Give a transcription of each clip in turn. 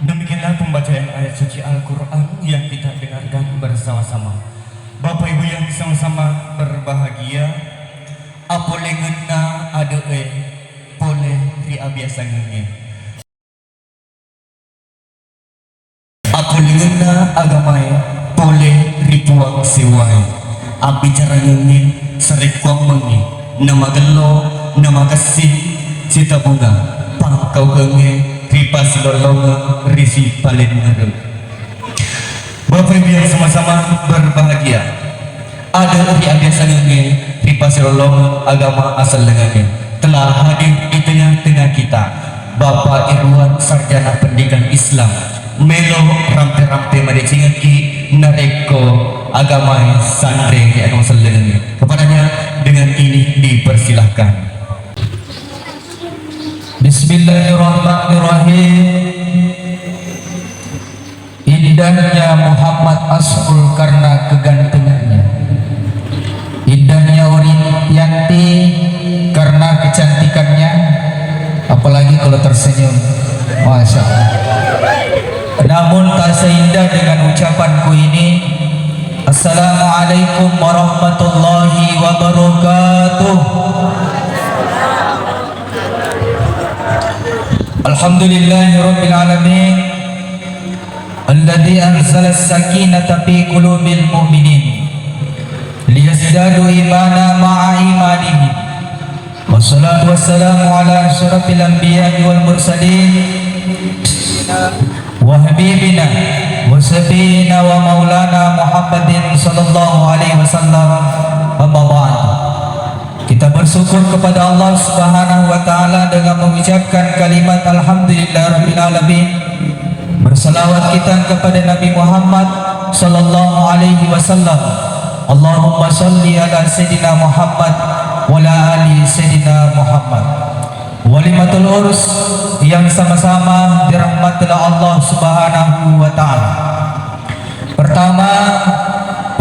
Demikianlah pembacaan ayat suci Al-Quran yang kita dengarkan bersama-sama. Bapak Ibu yang sama-sama berbahagia, apole ngena ada boleh riabiasa ngene. Apole ngena agamai boleh ripuang sewai. Abi cara ngene serikuang mengi. Nama gelo, nama kasih, cita bunga, pangkau henge. Ripas lolong risi paling ngeru. Bapak Ibu yang sama-sama berbahagia, ada di abiasa ngenge ripas lolong agama asal ngenge telah hadir di tengah-tengah kita. Bapak Irwan Sarjana Pendidikan Islam melo rampe-rampe madecingeki nareko agama santri yang asal ngenge. Kepadanya dengan ini dipersilahkan. Bismillahirrahmanirrahim. Indahnya Muhammad Asful karena kegantengannya, indahnya Yanti karena kecantikannya, apalagi kalau tersenyum, Masya Allah. Namun tak seindah dengan ucapanku ini. Assalamualaikum warahmatullahi wabarakatuh. Alhamdulillahirabbil alamin alladzi anzala as-sakinata fi qulubil mu'minin liyazdadu imana ma'a imani Wassalatu wassalamu ala asyrafil anbiya'i wal mursalin wa habibina wa sayyidina wa maulana Muhammadin sallallahu alaihi wasallam. Amma ba'd. Kita bersyukur kepada Allah Subhanahu wa taala dengan mengucapkan kalimat alhamdulillahirabbil alamin. Berselawat kita kepada Nabi Muhammad sallallahu alaihi wasallam. Allahumma shalli ala sayyidina Muhammad wa ala ali sayyidina Muhammad. Walimatul urus yang sama-sama dirahmati Allah Subhanahu wa taala. Pertama,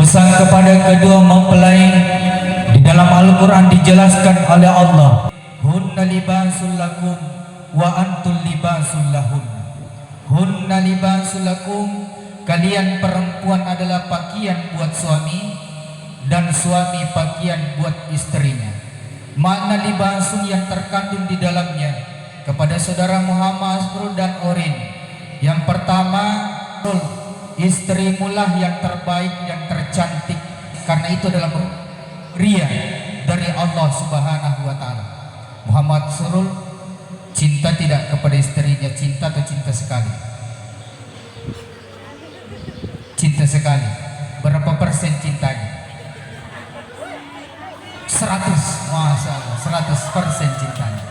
pesan kepada kedua mempelai. Di dalam Al-Qur'an dijelaskan oleh Allah, hunna libasul lakum wa antum libasul lahun. Hunna libasul lakum, kalian perempuan adalah pakaian buat suami dan suami pakaian buat istrinya. Makna libasun yang terkandung di dalamnya kepada saudara Muhammad Asrul dan Orin. Yang pertama, istrimulah yang terbaik, yang tercantik, karena itu adalah ria dari Allah Subhanahu wa taala. Muhammad Asrul cinta tidak kepada istrinya, cinta atau cinta sekali? Cinta sekali. Berapa persen cintanya? 100, Masya Allah, 100% cintanya.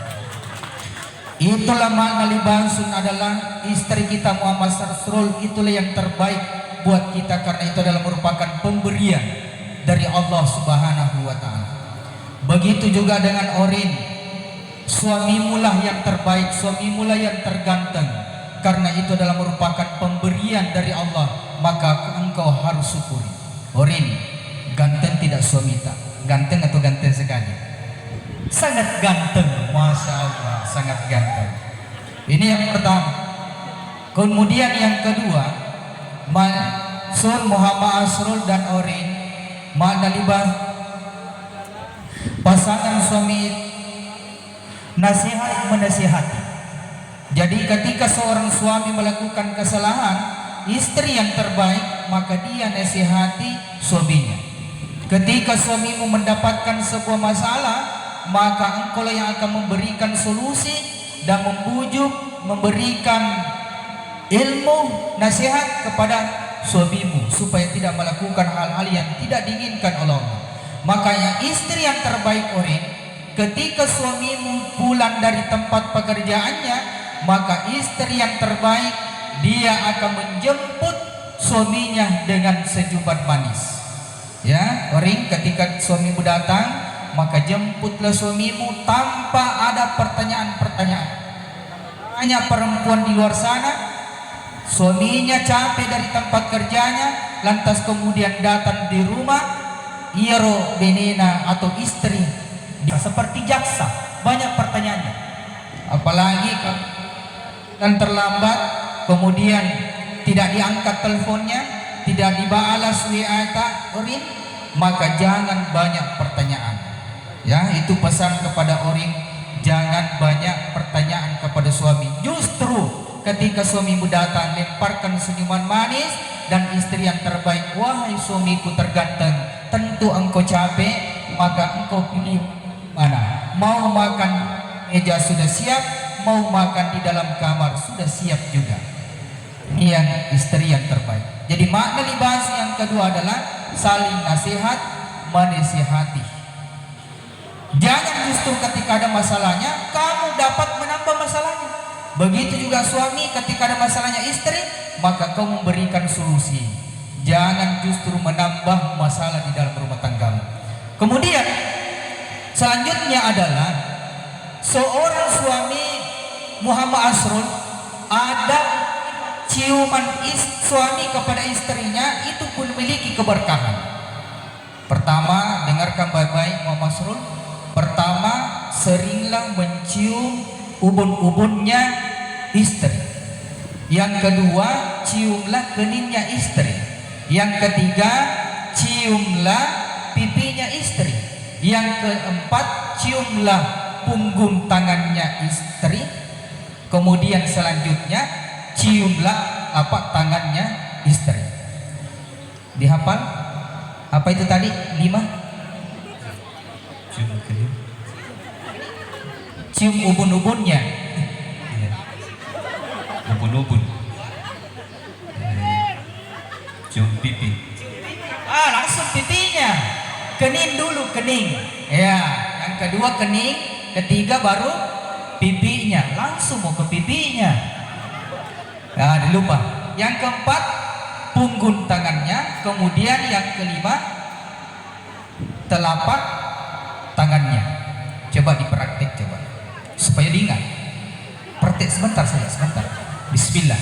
Itulah makna libasun, adalah istri kita Muhammad Asrul, itulah yang terbaik buat kita, karena itu adalah merupakan pemberian dari Allah Subhanahu wa taala. Begitu juga dengan Orin, suamimulah yang terbaik, suamimulah yang terganteng, karena itu adalah merupakan pemberian dari Allah, maka engkau harus syukuri. Orin, ganteng tidak suami tak? Ganteng atau ganteng sekali? Sangat ganteng, Masya Allah, sangat ganteng. Ini yang pertama. Kemudian yang kedua, Sun Muhammad Asrul dan Orin, makna libas pasangan suami nasihat menasihati. Jadi ketika seorang suami melakukan kesalahan, istri yang terbaik maka dia nasihati suaminya. Ketika suamimu mendapatkan sebuah masalah, maka engkau yang akan memberikan solusi dan membujuk, memberikan ilmu, nasihat kepada suamimu supaya tidak melakukan hal-hal yang tidak diinginkan oleh Allah. Makanya istri yang terbaik Orin, ketika suamimu pulang dari tempat pekerjaannya, maka istri yang terbaik dia akan menjemput suaminya dengan sejubat manis. Ya, Orin, ketika suamimu datang, maka jemputlah suamimu tanpa ada pertanyaan-pertanyaan. Hanya perempuan di luar sana, suaminya capek dari tempat kerjanya, lantas kemudian datang di rumah, iro benena atau istri seperti jaksa, banyak pertanyaannya. Apalagi kan terlambat, kemudian tidak diangkat teleponnya, tidak dibalas WA Orin, maka jangan banyak pertanyaan. Ya, itu pesan kepada Orin, jangan banyak pertanyaan kepada suami. Justru ketika suamimu datang, lemparkan senyuman manis dan istri yang terbaik. Wahai suamiku terganteng, tentu engkau capek, maka engkau pilih mana? Mau makan meja sudah siap, mau makan di dalam kamar sudah siap juga. Ini yang istri yang terbaik. Jadi makna libas yang kedua adalah saling nasihat, menasihati. Jangan justru ketika ada masalahnya kamu dapat menambah masalahnya. Begitu juga suami, ketika ada masalahnya istri, maka kau memberikan solusi. Jangan justru menambah masalah di dalam rumah tanggamu. Kemudian selanjutnya adalah seorang suami Muhammad Asrul, ada ciuman suami kepada istrinya itu pun memiliki keberkahan. Pertama, dengarkan baik-baik Muhammad Asrul. Pertama, seringlah mencium ubun-ubunnya istri. Yang kedua, ciumlah keningnya istri. Yang ketiga, ciumlah pipinya istri. Yang keempat, ciumlah punggung tangannya istri. Kemudian selanjutnya, ciumlah tangannya istri. Dihafal? Apa itu tadi? 5? cium ubun-ubunnya. Ubun-ubun. Cium pipi. Langsung pipinya. Kening dulu, kening. Ya, yang kedua kening, ketiga baru pipinya. Langsung mau ke pipinya. Lupa. Yang keempat punggung tangannya, kemudian yang kelima telapak tangannya. Coba dipraktik coba supaya diingat. Praktik sebentar saja, sebentar. Bismillah.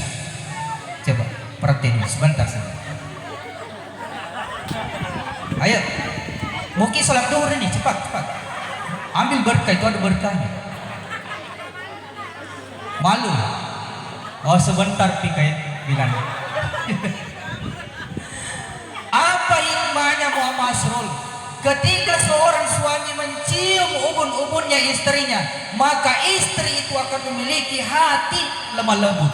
Coba praktik dulu sebentar saja. Ayo. Mungkin sholat duhur ini cepat. Ambil berkah, itu ada berkahnya. Malu. Oh sebentar kayak bilang. Apa hikmahnya Muhammad Asrul? Ketika seorang suami mencium ubun-ubunnya istrinya, maka istri itu akan memiliki hati lemah lembut.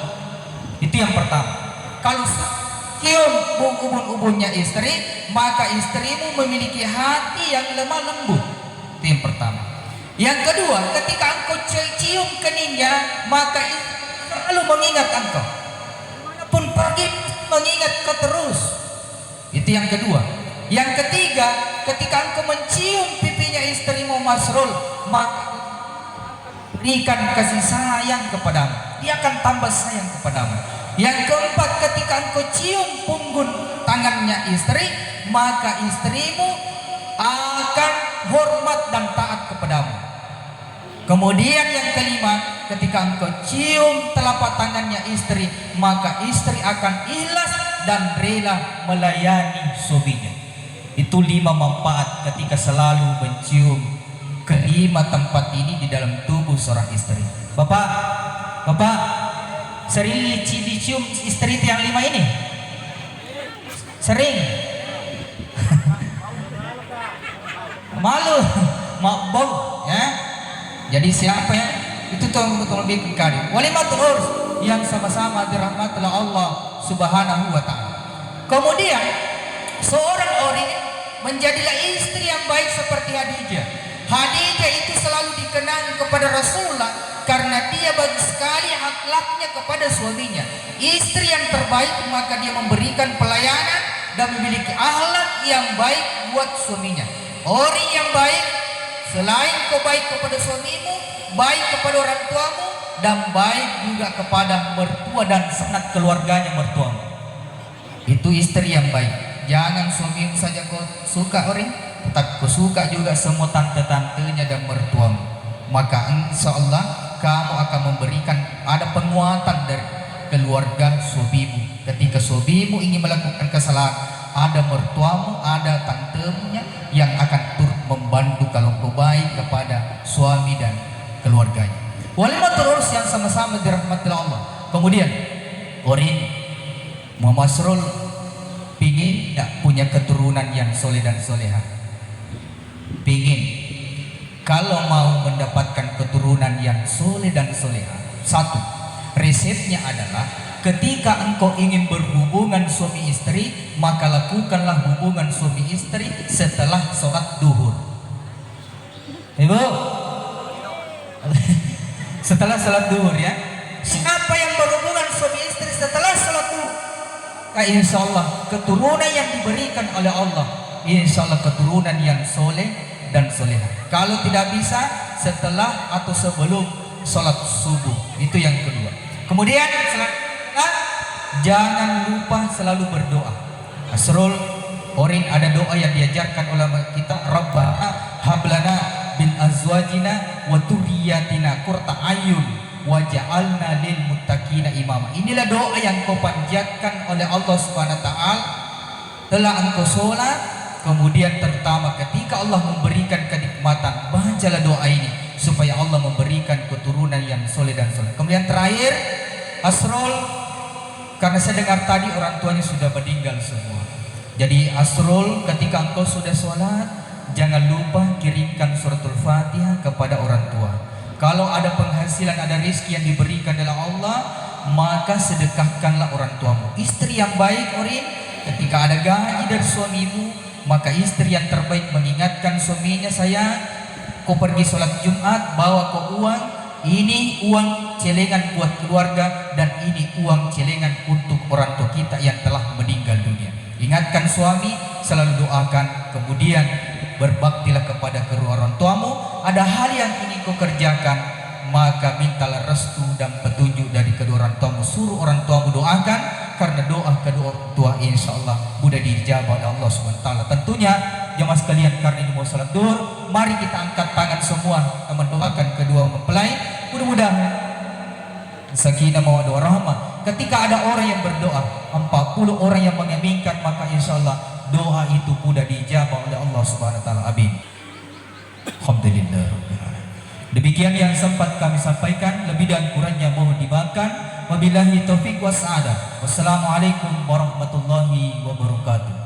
Itu yang pertama. Kalau cium ubun-ubunnya istri, maka istrimu memiliki hati yang lemah lembut. Itu yang pertama. Yang kedua, ketika engkau cium keningnya, maka istri selalu mengingat engkau. Pun pergi mengingat kau terus. Itu yang kedua. Yang ketiga, ketika engkau mencium pipinya istrimu Masrul, maka berikan kasih sayang kepadamu. Dia akan tambah sayang kepadamu. Yang keempat, ketika engkau cium punggung tangannya istri, maka istrimu akan hormat dan taat kepadamu. Kemudian yang kelima, ketika engkau cium telapak tangannya istri, maka istri akan ikhlas dan rela melayani suaminya. Itu 5 manfaat ketika selalu mencium kelima tempat ini di dalam tubuh seorang istri. Bapak, sering dicium istri itu yang 5 ini? Sering? Malu, bau, ya. Jadi siapa yang itu betul lebih kali. Walimatul urs yang sama-sama dirahmati Allah Subhanahu wa taala. Kemudian seorang orang menjadilah istri yang baik seperti Khadijah. Khadijah itu selalu dikenang kepada Rasulullah karena dia baik sekali akhlaknya kepada suaminya. Istri yang terbaik maka dia memberikan pelayanan dan memiliki akhlak yang baik buat suaminya. Orang yang baik, selain kau baik kepada suamimu, baik kepada orang tuamu, dan baik juga kepada mertua dan sanak keluarganya mertuamu. Itu istri yang baik. Jangan suamimu saja kau suka orang, tapi kau suka juga semua tante-tantenya dan mertuamu. Maka insya Allah kamu akan memberikan ada penguatan dari keluarga suamimu. Ketika suamimu ingin melakukan kesalahan, ada mertuamu, ada tantemunya yang akan turut membantu kalau kau baik kepada suami dan keluarganya. Walimatul urs yang sama-sama dirahmati Allah. Kemudian Muhammad Asrul pingin tak punya keturunan yang soleh dan soleha. Pingin kalau mau mendapatkan keturunan yang soleh dan soleha, satu resepnya adalah ketika engkau ingin berhubungan suami istri, maka lakukanlah hubungan suami istri setelah sholat duhur. Ibu, setelah sholat duhur ya. Siapa yang berhubungan suami istri setelah sholat duhur, insya Allah keturunan yang diberikan oleh Allah, insya Allah keturunan yang soleh dan soleha. Kalau tidak bisa setelah atau sebelum sholat subuh, itu yang kedua. Kemudian jangan lupa selalu berdoa. Asrul Orin ada doa yang diajarkan ulama kita, Rabbana hablana bin azwajina wa dhurriyyatina qurrata ayun waj'alna lil muttaqina imama. Inilah doa yang kau panjatkan oleh Allah Subhanahu wa taala telah engkau sholat, kemudian terutama ketika Allah memberikan kenikmatan, bacalah doa ini supaya Allah memberikan keturunan yang soleh dan soleh. Kemudian terakhir, Asrul, karena saya dengar tadi orang tuanya sudah meninggal semua. Jadi Asrul, ketika engkau sudah sholat, jangan lupa kirimkan suratul Fatihah kepada orang tua. Kalau ada penghasilan, ada rezeki yang diberikan oleh Allah, maka sedekahkanlah orang tuamu. Istri yang baik, Orin, ketika ada gaji dari suamimu, maka istri yang terbaik mengingatkan suaminya, sayang, kau pergi sholat Jumat, bawa kau uang, ini uang celengan buat keluarga dan ini uang celengan untuk orang tua kita yang telah meninggal dunia. Ingatkan suami, selalu doakan, kemudian berbaktilah kepada kedua orang tuamu. Ada hal yang ingin kau kerjakan, maka mintalah restu dan petunjuk dari kedua orang tuamu. Suruh orang tuamu doakan, karena doa kedua orang tua insya Allah mudah dijawab oleh Allah SWT. Tentunya jemaah sekalian, karena ini mau salat duhur, mari kita angkat tangan semua mendoakan kedua mempelai. Mudah-mudahan sakinah mawaddah warahmah. Ketika ada orang yang berdoa, 40 orang yang mengaminkan, maka insya Allah doa itu mudah dijawab oleh Allah Subhanahu wa taala. Amin. Alhamdulillah. Demikian yang sempat kami sampaikan, lebih dan kurangnya mohon dimaafkan. Wabillahi taufiq was sa'adah. Wassalamualaikum warahmatullahi wabarakatuh.